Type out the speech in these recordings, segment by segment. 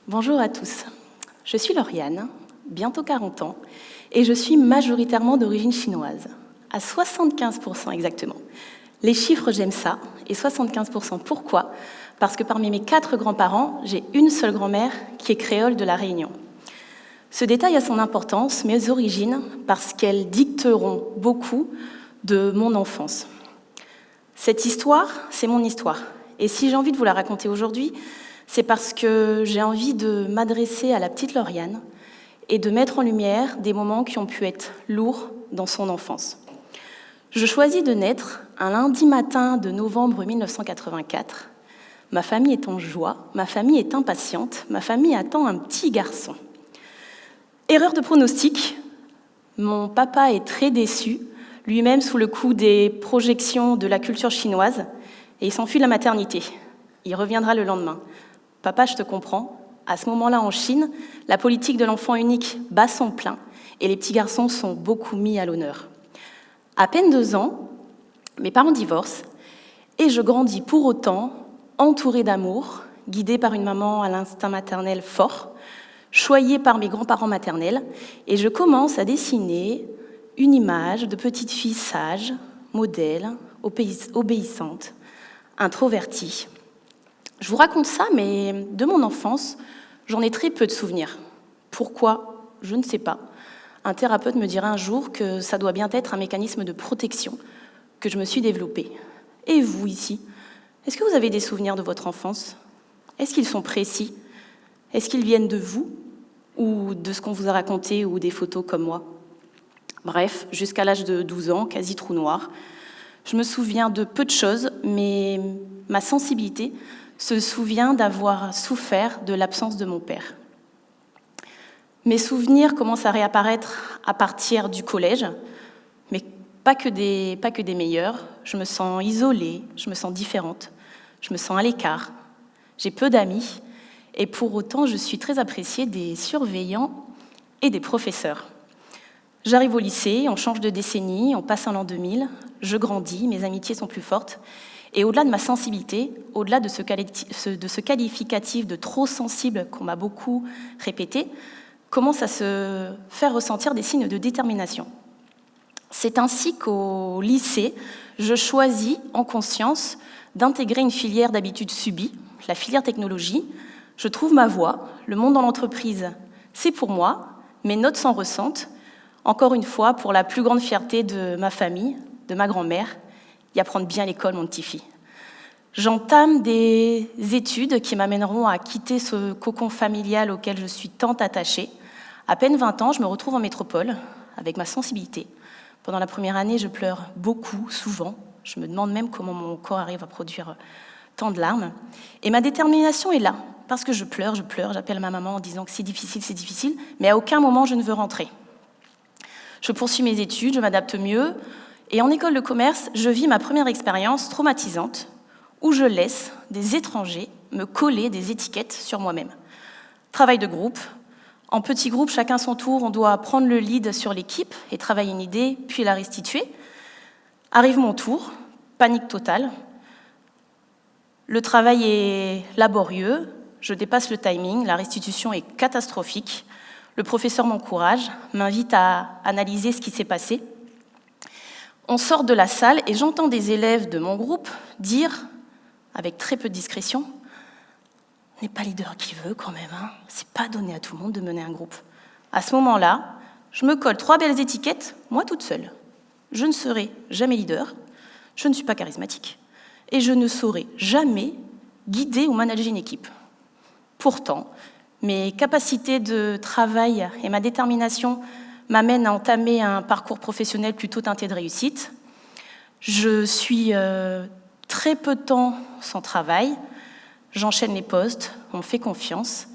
Bonjour à tous, je suis Lauriane, bientôt 40 ans, et je suis majoritairement d'origine chinoise, à 75% exactement. Les chiffres, j'aime ça, et 75%, pourquoi ? Parce que parmi mes 4 grands-parents, j'ai une seule grand-mère qui est créole de La Réunion. Ce détail a son importance, mes origines, parce qu'elles dicteront beaucoup de mon enfance. Cette histoire, c'est mon histoire, et si j'ai envie de vous la raconter aujourd'hui, c'est parce que j'ai envie de m'adresser à la petite Lauriane et de mettre en lumière des moments qui ont pu être lourds dans son enfance. Je choisis de naître un lundi matin de novembre 1984. Ma famille est en joie, ma famille est impatiente, ma famille attend un petit garçon. Erreur de pronostic, mon papa est très déçu, lui-même sous le coup des projections de la culture chinoise, et il s'enfuit de la maternité. Il reviendra le lendemain. Papa, je te comprends. À ce moment-là, en Chine, la politique de l'enfant unique bat son plein et les petits garçons sont beaucoup mis à l'honneur. À peine 2 ans, mes parents divorcent et je grandis pour autant entourée d'amour, guidée par une maman à l'instinct maternel fort, choyée par mes grands-parents maternels, et je commence à dessiner une image de petite fille sage, modèle, obéissante, introvertie. Je vous raconte ça, mais de mon enfance, j'en ai très peu de souvenirs. Pourquoi ? Je ne sais pas. Un thérapeute me dira un jour que ça doit bien être un mécanisme de protection que je me suis développé. Et vous, ici, est-ce que vous avez des souvenirs de votre enfance ? Est-ce qu'ils sont précis ? Est-ce qu'ils viennent de vous ou de ce qu'on vous a raconté ou des photos comme moi ? Bref, jusqu'à l'âge de 12 ans, quasi trou noir, je me souviens de peu de choses, mais ma sensibilité se souvient d'avoir souffert de l'absence de mon père. Mes souvenirs commencent à réapparaître à partir du collège, mais pas que des meilleurs. Je me sens isolée, je me sens différente, je me sens à l'écart. J'ai peu d'amis, et pour autant, je suis très appréciée des surveillants et des professeurs. J'arrive au lycée, on change de décennie, on passe en l'an 2000, je grandis, mes amitiés sont plus fortes, et au-delà de ma sensibilité, au-delà de ce qualificatif de trop sensible qu'on m'a beaucoup répété, commence à se faire ressentir des signes de détermination. C'est ainsi qu'au lycée, je choisis en conscience d'intégrer une filière d'habitude subie, la filière technologie. Je trouve ma voie, le monde dans l'entreprise, c'est pour moi, mes notes s'en ressentent, encore une fois, pour la plus grande fierté de ma famille, de ma grand-mère, et apprendre bien l'école, mon petit-fils. J'entame des études qui m'amèneront à quitter ce cocon familial auquel je suis tant attachée. À peine 20 ans, je me retrouve en métropole, avec ma sensibilité. Pendant la première année, je pleure beaucoup, souvent. Je me demande même comment mon corps arrive à produire tant de larmes. Et ma détermination est là, parce que je pleure, j'appelle ma maman en disant que c'est difficile, mais à aucun moment je ne veux rentrer. Je poursuis mes études, je m'adapte mieux, et en école de commerce, je vis ma première expérience traumatisante où je laisse des étrangers me coller des étiquettes sur moi-même. Travail de groupe. En petit groupe, chacun son tour, on doit prendre le lead sur l'équipe et travailler une idée, puis la restituer. Arrive mon tour, panique totale. Le travail est laborieux, je dépasse le timing, la restitution est catastrophique. Le professeur m'encourage, m'invite à analyser ce qui s'est passé. On sort de la salle et j'entends des élèves de mon groupe dire, avec très peu de discrétion, « On n'est pas leader qui veut quand même, hein. C'est pas donné à tout le monde de mener un groupe. » À ce moment-là, je me colle 3 belles étiquettes, moi toute seule. Je ne serai jamais leader, je ne suis pas charismatique, et je ne saurai jamais guider ou manager une équipe. Pourtant, mes capacités de travail et ma détermination m'amènent à entamer un parcours professionnel plutôt teinté de réussite. Je suis très peu de temps sans travail, j'enchaîne les postes, on me fait confiance.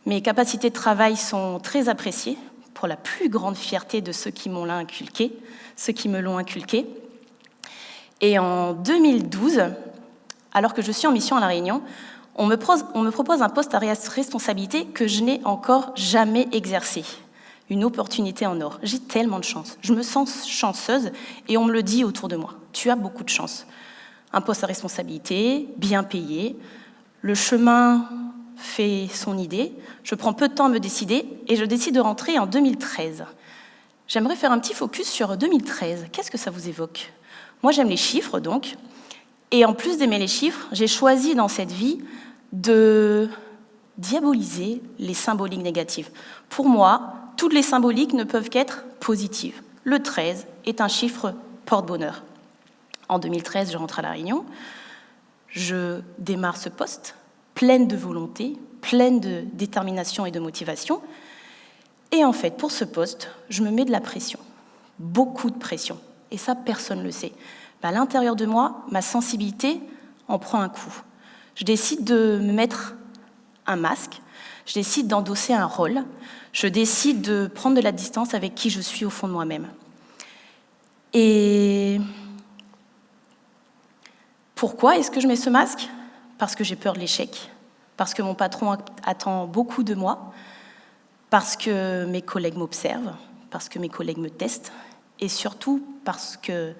Mes capacités de travail sont très appréciées, pour la plus grande fierté de ceux qui me l'ont inculqué. Et en 2012, alors que je suis en mission à La Réunion, on me propose un poste à responsabilité que je n'ai encore jamais exercé. une opportunité en or. J'ai tellement de chance. Je me sens chanceuse et on me le dit autour de moi. Tu as beaucoup de chance. Un poste à responsabilité, bien payé. Le chemin fait son idée. Je prends peu de temps à me décider et je décide de rentrer en 2013. J'aimerais faire un petit focus sur 2013. Qu'est-ce que ça vous évoque ? Moi, j'aime les chiffres, donc. Et en plus d'aimer les chiffres, j'ai choisi dans cette vie de diaboliser les symboliques négatives. Pour moi, toutes les symboliques ne peuvent qu'être positives. Le 13 est un chiffre porte-bonheur. En 2013, je rentre à La Réunion. Je démarre ce poste, pleine de volonté, pleine de détermination et de motivation. Et en fait, pour ce poste, je me mets de la pression. Beaucoup de pression. Et ça, personne ne le sait. À l'intérieur de moi, ma sensibilité en prend un coup. Je décide de me mettre un masque, je décide d'endosser un rôle, je décide de prendre de la distance avec qui je suis au fond de moi-même. Et pourquoi est-ce que je mets ce masque ? Parce que j'ai peur de l'échec, parce que mon patron attend beaucoup de moi, parce que mes collègues m'observent, parce que mes collègues me testent, et surtout parce que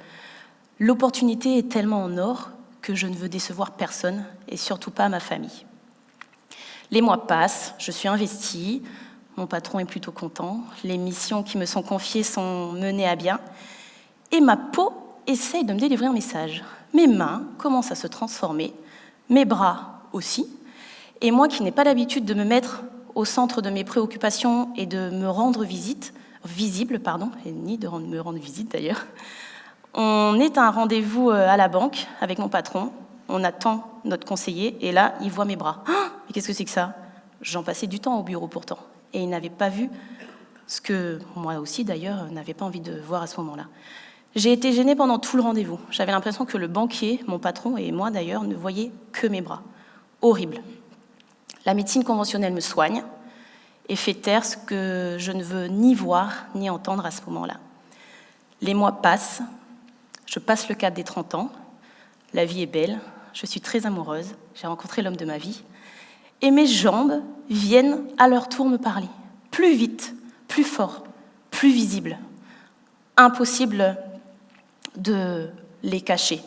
l'opportunité est tellement en or que je ne veux décevoir personne, et surtout pas ma famille. Les mois passent, je suis investie, mon patron est plutôt content, les missions qui me sont confiées sont menées à bien, et ma peau essaye de me délivrer un message. Mes mains commencent à se transformer, mes bras aussi, et moi qui n'ai pas l'habitude de me mettre au centre de mes préoccupations et de me rendre visible, et ni de me rendre visite d'ailleurs, on est à un rendez-vous à la banque avec mon patron, on attend notre conseiller, et là, il voit mes bras. Ah, mais qu'est-ce que c'est que ça ? J'en passais du temps au bureau pourtant, et il n'avait pas vu ce que moi aussi d'ailleurs n'avais pas envie de voir à ce moment-là. J'ai été gênée pendant tout le rendez-vous. J'avais l'impression que le banquier, mon patron et moi d'ailleurs ne voyaient que mes bras. Horrible. La médecine conventionnelle me soigne et fait taire ce que je ne veux ni voir ni entendre à ce moment-là. Les mois passent, je passe le cap des 30 ans, la vie est belle, je suis très amoureuse, j'ai rencontré l'homme de ma vie, et mes jambes viennent à leur tour me parler. Plus vite, plus fort, plus visible. Impossible de les cacher.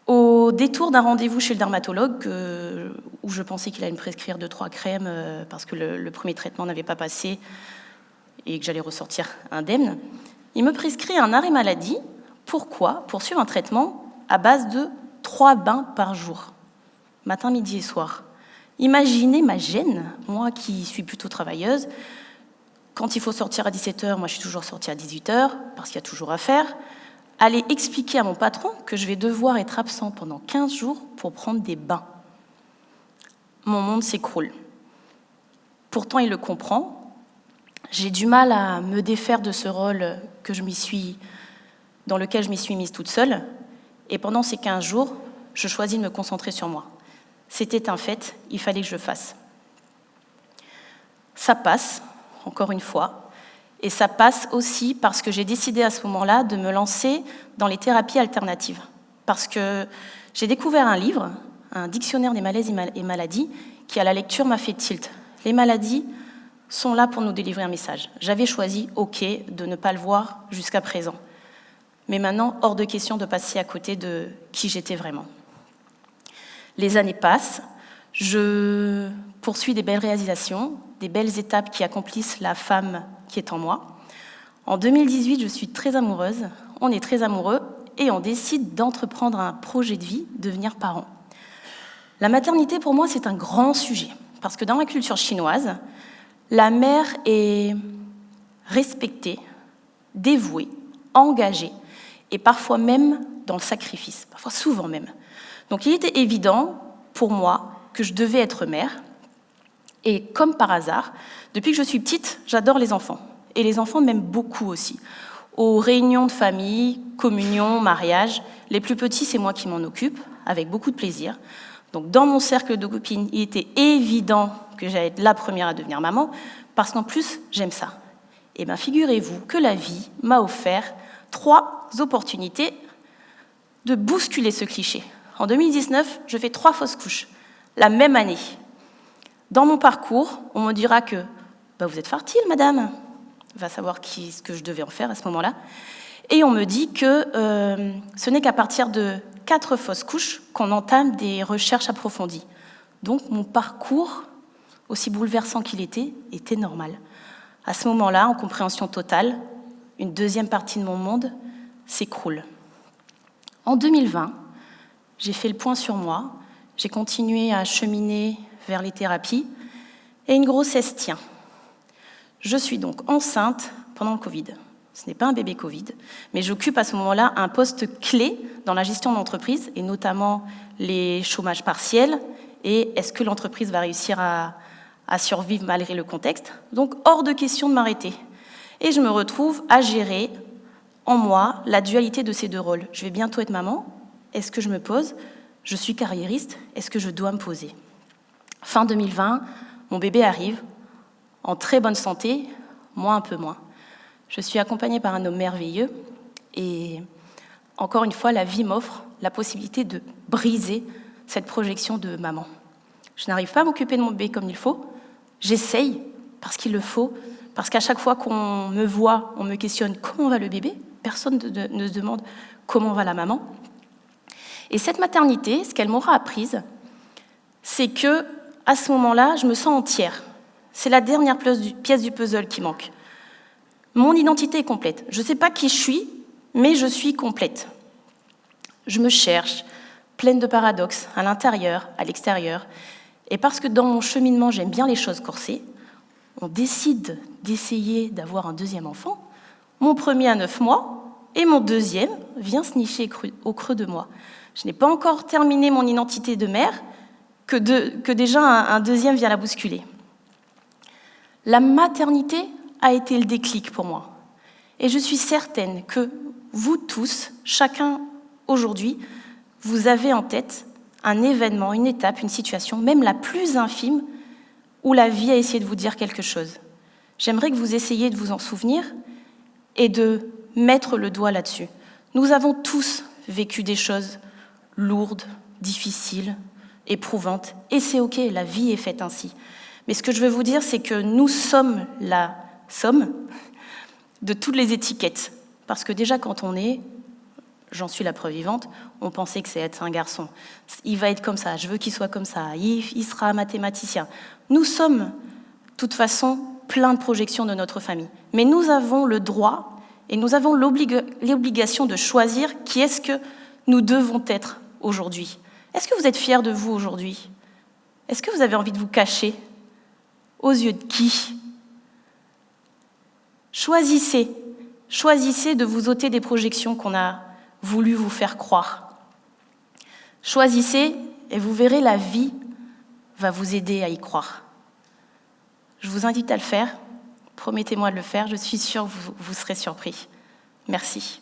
Au détour d'un rendez-vous chez le dermatologue, où je pensais qu'il allait me prescrire 2-3 crèmes parce que le premier traitement n'avait pas passé et que j'allais ressortir indemne, il me prescrit un arrêt maladie. Pourquoi ? Pour suivre un traitement à base de 3 bains par jour, matin, midi et soir. Imaginez ma gêne, moi qui suis plutôt travailleuse. Quand il faut sortir à 17h, moi je suis toujours sortie à 18h, parce qu'il y a toujours à faire. Aller expliquer à mon patron que je vais devoir être absent pendant 15 jours pour prendre des bains. Mon monde s'écroule. Pourtant, il le comprend. J'ai du mal à me défaire de ce rôle dans lequel je m'y suis mise toute seule. Et pendant ces 15 jours, je choisis de me concentrer sur moi. C'était un fait, il fallait que je le fasse. Ça passe, encore une fois. Et ça passe aussi parce que j'ai décidé à ce moment-là de me lancer dans les thérapies alternatives. Parce que j'ai découvert un livre, un dictionnaire des malaises et maladies, qui à la lecture m'a fait tilt. Les maladies sont là pour nous délivrer un message. J'avais choisi, de ne pas le voir jusqu'à présent. Mais maintenant, hors de question de passer à côté de qui j'étais vraiment. Les années passent, je poursuis des belles réalisations, des belles étapes qui accomplissent la femme qui est en moi. En 2018, je suis très amoureuse, on est très amoureux et on décide d'entreprendre un projet de vie, devenir parent. La maternité, pour moi, c'est un grand sujet, parce que dans la culture chinoise, la mère est respectée, dévouée, engagée, et parfois même dans le sacrifice, parfois souvent même. Donc il était évident pour moi que je devais être mère, et comme par hasard, depuis que je suis petite, j'adore les enfants. Et les enfants m'aiment beaucoup aussi. Aux réunions de famille, communion, mariage, les plus petits, c'est moi qui m'en occupe, avec beaucoup de plaisir. Donc dans mon cercle de copines, il était évident que j'allais être la première à devenir maman, parce qu'en plus, j'aime ça. Et bien, figurez-vous que la vie m'a offert 3 opportunités de bousculer ce cliché. En 2019, je fais 3 fausses couches, la même année. Dans mon parcours, on me dira que vous êtes fertile, madame. va savoir ce que je devais en faire à ce moment-là. Et on me dit que ce n'est qu'à partir de 4 fausses couches qu'on entame des recherches approfondies. Donc mon parcours, aussi bouleversant qu'il était normal. À ce moment-là, en compréhension totale, une deuxième partie de mon monde s'écroule. En 2020, j'ai fait le point sur moi, j'ai continué à cheminer vers les thérapies, et une grossesse tient. Je suis donc enceinte pendant le Covid. Ce n'est pas un bébé Covid, mais j'occupe à ce moment-là un poste clé dans la gestion d'entreprise, et notamment les chômages partiels, et est-ce que l'entreprise va réussir à survivre malgré le contexte. Donc, hors de question de m'arrêter. Et je me retrouve à gérer en moi la dualité de ces deux rôles. Je vais bientôt être maman. Est-ce que je me pose ? Je suis carriériste. Est-ce que je dois me poser ? Fin 2020, mon bébé arrive, en très bonne santé, moi un peu moins. Je suis accompagnée par un homme merveilleux et encore une fois, la vie m'offre la possibilité de briser cette projection de maman. Je n'arrive pas à m'occuper de mon bébé comme il faut. J'essaye parce qu'il le faut, parce qu'à chaque fois qu'on me voit, on me questionne comment va le bébé. Personne ne se demande comment va la maman. Et cette maternité, ce qu'elle m'aura apprise, c'est que à ce moment-là, je me sens entière. C'est la dernière pièce du puzzle qui manque. Mon identité est complète. Je ne sais pas qui je suis, mais je suis complète. Je me cherche, pleine de paradoxes, à l'intérieur, à l'extérieur. Et parce que dans mon cheminement, j'aime bien les choses corsées, on décide d'essayer d'avoir un deuxième enfant. Mon premier à 9 mois, et mon deuxième vient se nicher au creux de moi. Je n'ai pas encore terminé mon identité de mère, que déjà un deuxième vient la bousculer. La maternité a été le déclic pour moi. Et je suis certaine que vous tous, chacun aujourd'hui, vous avez en tête un événement, une étape, une situation, même la plus infime, où la vie a essayé de vous dire quelque chose. J'aimerais que vous essayiez de vous en souvenir et de mettre le doigt là-dessus. Nous avons tous vécu des choses lourdes, difficiles, éprouvantes, et c'est OK, la vie est faite ainsi. Mais ce que je veux vous dire, c'est que nous sommes la somme de toutes les étiquettes. Parce que déjà, quand on est, j'en suis la preuve vivante, on pensait que c'est être un garçon. Il va être comme ça, je veux qu'il soit comme ça, il sera mathématicien. Nous sommes, de toute façon, plein de projections de notre famille. Mais nous avons le droit et nous avons l'obligation de choisir qui est-ce que nous devons être aujourd'hui. Est-ce que vous êtes fiers de vous aujourd'hui ? Est-ce que vous avez envie de vous cacher ? Aux yeux de qui ? Choisissez de vous ôter des projections qu'on a voulu vous faire croire. Choisissez et vous verrez, la vie va vous aider à y croire. Je vous invite à le faire. Promettez-moi de le faire. Je suis sûre que vous serez surpris. Merci.